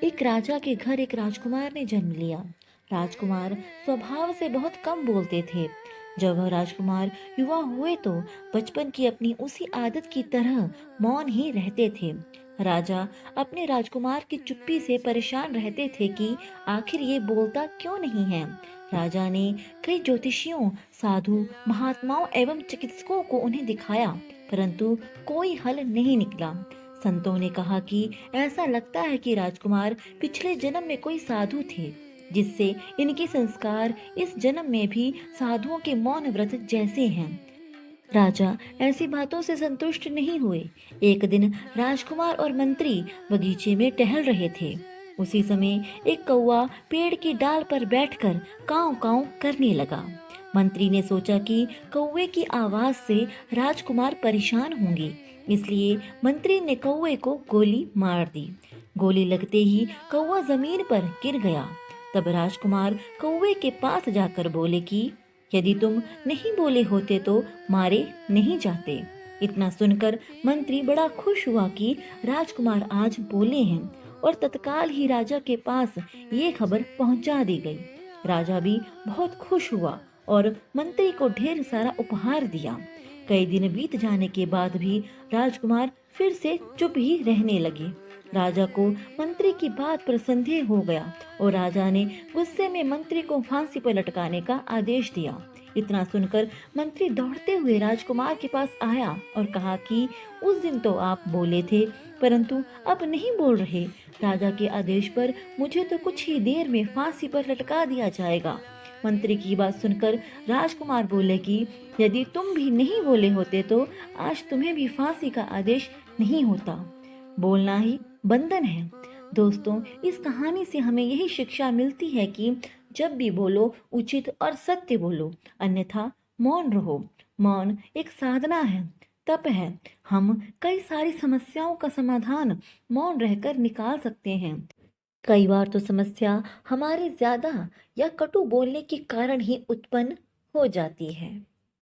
एक राजा के घर एक राजकुमार ने जन्म लिया। राजकुमार स्वभाव से बहुत कम बोलते थे। जब वह राजकुमार युवा हुए तो बचपन की अपनी उसी आदत की तरह मौन ही रहते थे। राजा अपने राजकुमार की चुप्पी से परेशान रहते थे कि आखिर ये बोलता क्यों नहीं है। राजा ने कई ज्योतिषियों, साधु, महात्माओं एवं चिकित्सकों को उन्हें दिखाया, परंतु कोई हल नहीं निकला। संतों ने कहा कि ऐसा लगता है कि राजकुमार पिछले जन्म में कोई साधु थे, जिससे इनके संस्कार इस जन्म में भी साधुओं के मौन व्रत जैसे हैं। राजा ऐसी बातों से संतुष्ट नहीं हुए। एक दिन राजकुमार और मंत्री बगीचे में टहल रहे थे। उसी समय एक कौवा पेड़ की डाल पर बैठकर कांव कांव करने लगा। मंत्री ने सोचा कि कौवे की आवाज से राजकुमार परेशान होंगे, इसलिए मंत्री ने कौवे को गोली मार दी। गोली लगते ही कौवा जमीन पर गिर गया। तब राजकुमार कौवे के पास जाकर बोले कि यदि तुम नहीं बोले होते तो मारे नहीं जाते। इतना सुनकर मंत्री बड़ा खुश हुआ कि राजकुमार आज बोले हैं, और तत्काल ही राजा के पास ये खबर पहुंचा दी गई। राजा भी बहुत खुश हुआ और मंत्री को ढेर सारा उपहार दिया। कई दिन बीत जाने के बाद भी राजकुमार फिर से चुप ही रहने लगे। राजा को मंत्री की बात पर संदेह हो गया और राजा ने गुस्से में मंत्री को फांसी पर लटकाने का आदेश दिया। इतना सुनकर मंत्री दौड़ते हुए राजकुमार के पास आया और कहा कि उस दिन तो आप बोले थे, परंतु अब नहीं बोल रहे। राजा के आदेश पर मुझे तो कुछ ही देर में फांसी पर लटका दिया जाएगा। मंत्री की बात सुनकर राजकुमार बोले कि यदि तुम भी नहीं बोले होते तो आज तुम्हें भी फांसी का आदेश नहीं होता। बोलना ही बंधन है। दोस्तों, इस कहानी से हमें यही शिक्षा मिलती है कि जब भी बोलो उचित और सत्य बोलो, अन्यथा मौन रहो। मौन एक साधना है, तप है। हम कई सारी समस्याओं का समाधान मौन रहकर निकाल सकते हैं। कई बार तो समस्या हमारे ज्यादा या कटु बोलने के कारण ही उत्पन्न हो जाती है।